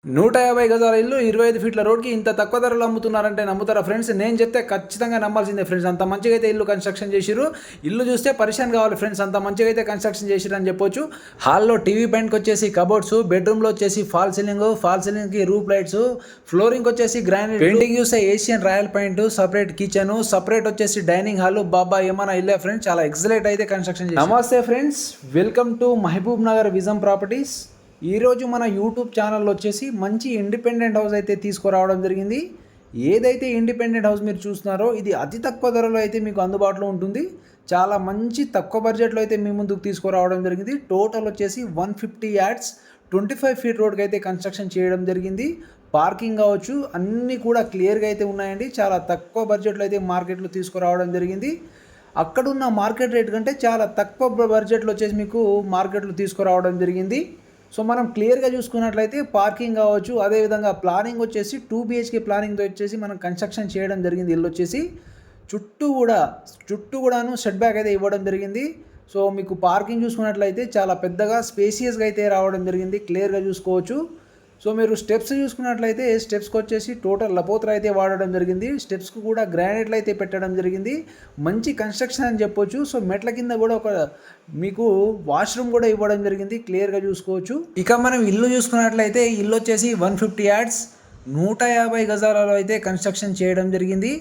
150 గజాల ఇల్లు 25 ఫీట్ల రోడ్కి ఇంత తక్కువ ధరలో అమ్ముతున్నారంటే నమ్ముతారా ఫ్రెండ్స్? నేను చెప్తే ఖచ్చితంగా నమ్మాల్సిందే ఫ్రెండ్స్. అంత మంచిగా అయితే ఇల్లు కన్స్ట్రక్షన్ చేసిరు. ఇల్లు చూస్తే పరిశాన్ కావాలి ఫ్రెండ్స్, అంత మంచిగా అయితే కన్స్ట్రక్షన్ చేసిరు అని చెప్పొచ్చు. హాల్లో టీవీ పాయింట్కి వచ్చేసి కబోర్డ్స్, బెడ్రూమ్లో వచ్చేసి ఫాల్ సీలింగ్కి రూప్ లైట్స్, ఫ్లోరింగ్ వచ్చేసి గ్రానైట్, పెయింటింగ్ చూస్తే Asian Royale paint, separate kitchen, separate వచ్చేసి డైనింగ్ హాల్. బాబా ఏమన్నా ఇల్లే ఫ్రెండ్స్, చాలా ఎక్సలెంట్ అయితే కన్స్ట్రక్షన్ చేసి. నమస్తే friends, welcome to Mahabubnagar vision properties. ఈరోజు మన యూట్యూబ్ ఛానల్లో వచ్చేసి మంచి ఇండిపెండెంట్ హౌస్ అయితే తీసుకురావడం జరిగింది. ఏదైతే ఇండిపెండెంట్ హౌస్ మీరు చూస్తున్నారో ఇది అతి తక్కువ ధరలో అయితే మీకు అందుబాటులో ఉంటుంది. చాలా మంచి తక్కువ బడ్జెట్లో అయితే మీ ముందుకు తీసుకురావడం జరిగింది. టోటల్ వచ్చేసి 150 యార్డ్స్ 25 ఫీట్ రోడ్కి అయితే కన్స్ట్రక్షన్ చేయడం జరిగింది. పార్కింగ్ కావచ్చు అన్నీ కూడా క్లియర్గా అయితే ఉన్నాయండి. చాలా తక్కువ బడ్జెట్లో అయితే మార్కెట్లో తీసుకురావడం జరిగింది. అక్కడున్న మార్కెట్ రేట్ కంటే చాలా తక్కువ బడ్జెట్లో వచ్చేసి మీకు మార్కెట్లో తీసుకురావడం జరిగింది. సో మనం క్లియర్గా చూసుకున్నట్లయితే పార్కింగ్ కావచ్చు, అదేవిధంగా ప్లానింగ్ వచ్చేసి 2 BHK ప్లానింగ్తో వచ్చేసి మనం కన్స్ట్రక్షన్ చేయడం జరిగింది. ఇల్లు వచ్చేసి చుట్టూ కూడాను సెట్ బ్యాక్ అయితే ఇవ్వడం జరిగింది. సో మీకు పార్కింగ్ చూసుకున్నట్లయితే చాలా పెద్దగా స్పేసియస్గా అయితే రావడం జరిగింది, క్లియర్గా చూసుకోవచ్చు. సో మీరు స్టెప్స్ చూసుకున్నట్లయితే స్టెప్స్కి వచ్చేసి టోటల్ లపోత్ర అయితే వాడడం జరిగింది. స్టెప్స్కి కూడా గ్రానైట్లు అయితే పెట్టడం జరిగింది. మంచి కన్స్ట్రక్షన్ అని చెప్పొచ్చు. సో మెట్ల కింద కూడా ఒక మీకు వాష్రూమ్ కూడా ఇవ్వడం జరిగింది, క్లియర్గా చూసుకోవచ్చు. ఇక మనం ఇల్లు చూసుకున్నట్లయితే ఇల్లు వచ్చేసి 150 యార్డ్స్ 150 గజాలలో అయితే కన్స్ట్రక్షన్ చేయడం జరిగింది.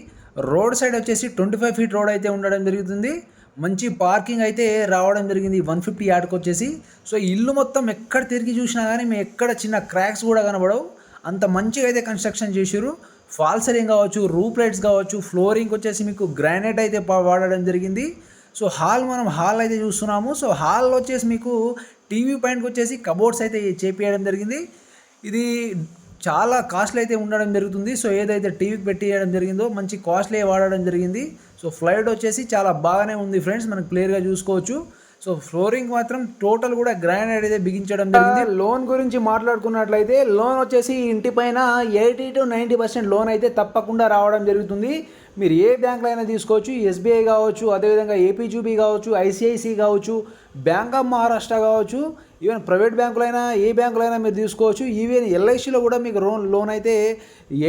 రోడ్ సైడ్ వచ్చేసి 25 ఫీట్ రోడ్ అయితే ఉండడం జరుగుతుంది. మంచి పార్కింగ్ అయితే రావడం జరిగింది 150 యార్డ్కి వచ్చేసి. సో ఇల్లు మొత్తం ఎక్కడ తిరిగి చూసినా కానీ మేము ఎక్కడ చిన్న క్రాక్స్ కూడా కనబడవు, అంత మంచిగా అయితే కన్స్ట్రక్షన్ చేసారు. ఫాల్ సీలింగ్ కావచ్చు, రూప్ లైట్స్ కావచ్చు, ఫ్లోరింగ్ వచ్చేసి మీకు గ్రానైట్ అయితే వాడడం జరిగింది. సో మనం హాల్ అయితే చూస్తున్నాము. సో హాల్లో వచ్చేసి మీకు టీవీ పాయింట్కి వచ్చేసి కబోర్డ్స్ అయితే చేపియడం జరిగింది. ఇది చాలా కాస్ట్లీ అయితే ఉండడం జరుగుతుంది. సో ఏదైతే టీవీకి పెట్టియడం జరిగిందో మంచి కాస్ట్లీ వాడడం జరిగింది. సో ఫ్లైట్ వచ్చేసి చాలా బాగానే ఉంది ఫ్రెండ్స్, మనం క్లియర్గా చూసుకోవచ్చు. సో ఫ్లోరింగ్ మాత్రం టోటల్ కూడా గ్రానైట్ అయితే బిగించడం జరిగింది. లోన్ గురించి మాట్లాడుకున్నట్లయితే లోన్ వచ్చేసి ఇంటి పైన 80 to 90% లోన్ అయితే తప్పకుండా రావడం జరుగుతుంది. మీరు ఏ బ్యాంకులో అయినా తీసుకోవచ్చు, SBI కావచ్చు, అదేవిధంగా APGB కావచ్చు, ICICI కావచ్చు, బ్యాంక్ ఆఫ్ మహారాష్ట్ర కావచ్చు, ఈవెన్ ప్రైవేట్ బ్యాంకులైనా ఏ బ్యాంకులైనా మీరు తీసుకోవచ్చు. ఈవెన్ LICలో కూడా మీకు లోన్ అయితే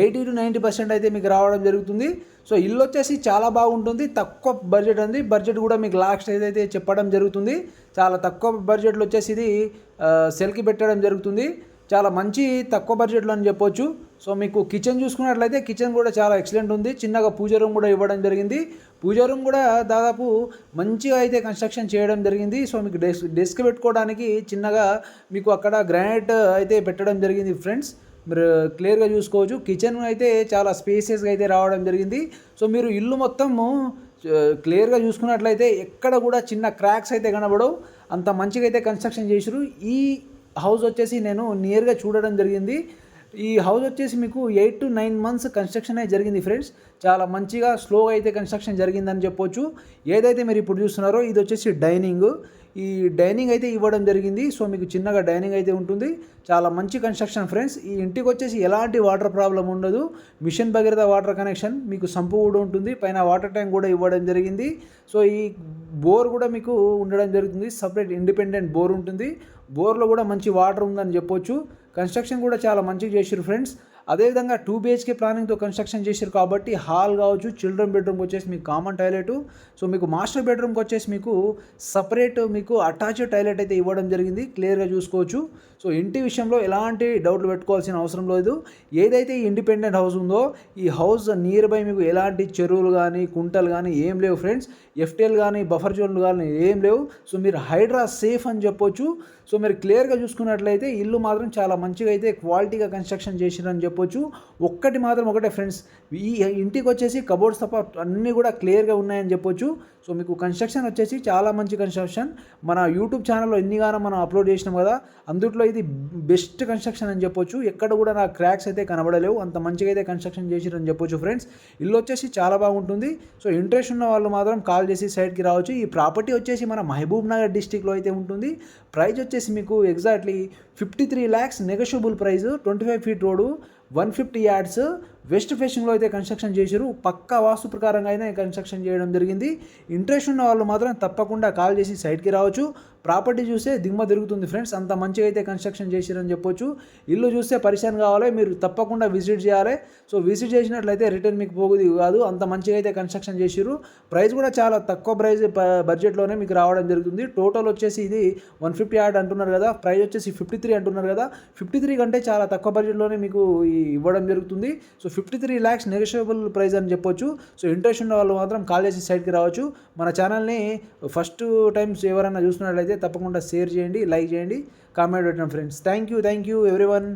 80 to 90% అయితే మీకు రావడం జరుగుతుంది. సో ఇల్లు వచ్చేసి చాలా బాగుంటుంది, తక్కువ బడ్జెట్ ఉంది. బడ్జెట్ కూడా మీకు లాస్ట్ ఏదైతే చెప్పడం జరుగుతుంది. చాలా తక్కువ బడ్జెట్లో వచ్చేసి ఇది సెల్కి పెట్టడం జరుగుతుంది. చాలా మంచి తక్కువ బడ్జెట్లో అని చెప్పొచ్చు. సో మీకు కిచెన్ చూసుకున్నట్లయితే కిచెన్ కూడా చాలా ఎక్సలెంట్ ఉంది. చిన్నగా పూజ రూమ్ కూడా ఇవ్వడం జరిగింది. పూజ రూమ్ కూడా దాదాపు మంచిగా అయితే కన్స్ట్రక్షన్ చేయడం జరిగింది. సో మీకు డెస్క్ పెట్టుకోవడానికి చిన్నగా మీకు అక్కడ గ్రానైట్ అయితే పెట్టడం జరిగింది ఫ్రెండ్స్, మీరు క్లియర్గా చూసుకోవచ్చు. కిచెన్ అయితే చాలా స్పేసియస్గా అయితే రావడం జరిగింది. సో మీరు ఇల్లు మొత్తము క్లియర్గా చూసుకున్నట్లయితే ఎక్కడ కూడా చిన్న క్రాక్స్ అయితే కనబడవు, అంత మంచిగా అయితే కన్స్ట్రక్షన్ చేసారు. ఈ హౌస్ వచ్చేసి నేను నియర్గా చూడడం జరిగింది. ఈ హౌస్ వచ్చేసి మీకు 8 to 9 months కన్స్ట్రక్షన్ అయితే జరిగింది ఫ్రెండ్స్. చాలా మంచిగా స్లోగా అయితే కన్స్ట్రక్షన్ జరిగిందని చెప్పొచ్చు. ఏదైతే మీరు ఇప్పుడు చూస్తున్నారో ఇది వచ్చేసి డైనింగ్. ఈ డైనింగ్ అయితే ఇవ్వడం జరిగింది. సో మీకు చిన్నగా డైనింగ్ అయితే ఉంటుంది. చాలా మంచి కన్స్ట్రక్షన్ ఫ్రెండ్స్. ఈ ఇంటికి వచ్చేసి ఎలాంటి వాటర్ ప్రాబ్లం ఉండదు. మిషన్ భగీరథ వాటర్ కనెక్షన్, మీకు సంపు కూడా ఉంటుంది, పైన వాటర్ ట్యాంక్ కూడా ఇవ్వడం జరిగింది. సో ఈ బోర్ కూడా మీకు ఉండడం జరుగుతుంది, సపరేట్ ఇండిపెండెంట్ బోర్ ఉంటుంది. బోర్లో కూడా మంచి వాటర్ ఉందని చెప్పొచ్చు. కన్స్ట్రక్షన్ కూడా చాలా మంచిగా చేసారు ఫ్రెండ్స్. అదేవిధంగా 2 BHK ప్లానింగ్తో కన్స్ట్రక్షన్ చేశారు కాబట్టి హాల్ కావచ్చు, చిల్డ్రన్ బెడ్రూమ్కి వచ్చేసి మీకు కామన్ టాయిలెట్, సో మీకు మాస్టర్ బెడ్రూమ్కి వచ్చేసి మీకు సపరేట్ మీకు అటాచ్డ్ టాయిలెట్ అయితే ఇవ్వడం జరిగింది, క్లియర్గా చూసుకోవచ్చు. సో ఇంటి విషయంలో ఎలాంటి డౌట్లు పెట్టుకోవాల్సిన అవసరం లేదు. ఏదైతే ఈ ఇండిపెండెంట్ హౌస్ ఉందో ఈ హౌస్ నియర్ బై మీకు ఎలాంటి చెరువులు కానీ కుంటలు కానీ ఏం లేవు ఫ్రెండ్స్. FTL కానీ బఫర్ జోన్లు కానీ ఏం లేవు. సో మీరు హైడ్రా సేఫ్ అని చెప్పొచ్చు. సో మీరు క్లియర్గా చూసుకున్నట్లయితే ఇల్లు మాత్రం చాలా మంచిగా అయితే క్వాలిటీగా కన్స్ట్రక్షన్ చేసిరని చెప్పొచ్చు. ఒకటే ఫ్రెండ్స్, ఈ ఇంటికి వచ్చేసి కబోర్డ్స్ తప్ప అన్నీ కూడా క్లియర్గా ఉన్నాయని చెప్పొచ్చు. సో మీకు కన్స్ట్రక్షన్ వచ్చేసి చాలా మంచి కన్స్ట్రక్షన్. మన యూట్యూబ్ ఛానల్లో ఎన్నిగానో మనం అప్లోడ్ చేసినాం కదా, అందుట్లో ఇది బెస్ట్ కన్స్ట్రక్షన్ అని చెప్పొచ్చు. ఎక్కడ కూడా నా క్రాక్స్ అయితే కనబడలేవు, అంత మంచిగా అయితే కన్స్ట్రక్షన్ చేసిరని చెప్పొచ్చు ఫ్రెండ్స్. ఇల్లు వచ్చేసి చాలా బాగుంటుంది. సో ఇంట్రెస్ట్ ఉన్న వాళ్ళు మాత్రం కాల్ చేసి సైట్కి రావచ్చు. ఈ ప్రాపర్టీ వచ్చేసి మన మహబూబ్ నగర్ డిస్టిక్లో అయితే ఉంటుంది. ప్రైస్ వచ్చేసి మీకు exactly 53 lakhs negotiable price, 25 feet road, 150 yards, west ఫేసింగ్లో అయితే కన్స్ట్రక్షన్ చేశారు. పక్కా వాస్తు ప్రకారంగా అయితే కన్స్ట్రక్షన్ చేయడం జరిగింది. ఇంట్రెస్ట్ ఉన్న వాళ్ళు మాత్రం తప్పకుండా కాల్ చేసి సైట్కి రావచ్చు. ప్రాపర్టీ చూస్తే దిమ్మ తిరుగుతుంది ఫ్రెండ్స్, అంత మంచిగా అయితే కన్స్ట్రక్షన్ చేశారని చెప్పొచ్చు. ఇల్లు చూస్తే పరిశాన్ కావాలి, మీరు తప్పకుండా విజిట్ చేయాలి. సో విజిట్ చేసినట్లయితే రిటర్న్ మీకు పోగుది కాదు, అంత మంచిగా అయితే కన్స్ట్రక్షన్ చేసిర్రు. ప్రైస్ కూడా చాలా తక్కువ ప్రైస్ బడ్జెట్లోనే మీకు రావడం జరుగుతుంది. టోటల్ వచ్చేసి ఇది 150 యార్డ్ అంటున్నారు కదా, ప్రైస్ వచ్చేసి 53 అంటున్నారు కదా. 53 కంటే చాలా తక్కువ బడ్జెట్లోనే మీకు ఇవ్వడం జరుగుతుంది. సో 53 lakhs నెగోషియబుల్ ప్రైస్ అని చెప్పొచ్చు. సో ఇంట్రెస్ట్ ఉన్న వాళ్ళు మాత్రం కాల్ చేసి సైట్కి రావచ్చు. మన ఛానల్ని ఫస్ట్ టైమ్స్ ఎవరైనా చూస్తున్నట్లయితే తప్పకుండా షేర్ చేయండి, లైక్ చేయండి, కామెంట్ పెట్టండి ఫ్రెండ్స్. Thank you everyone.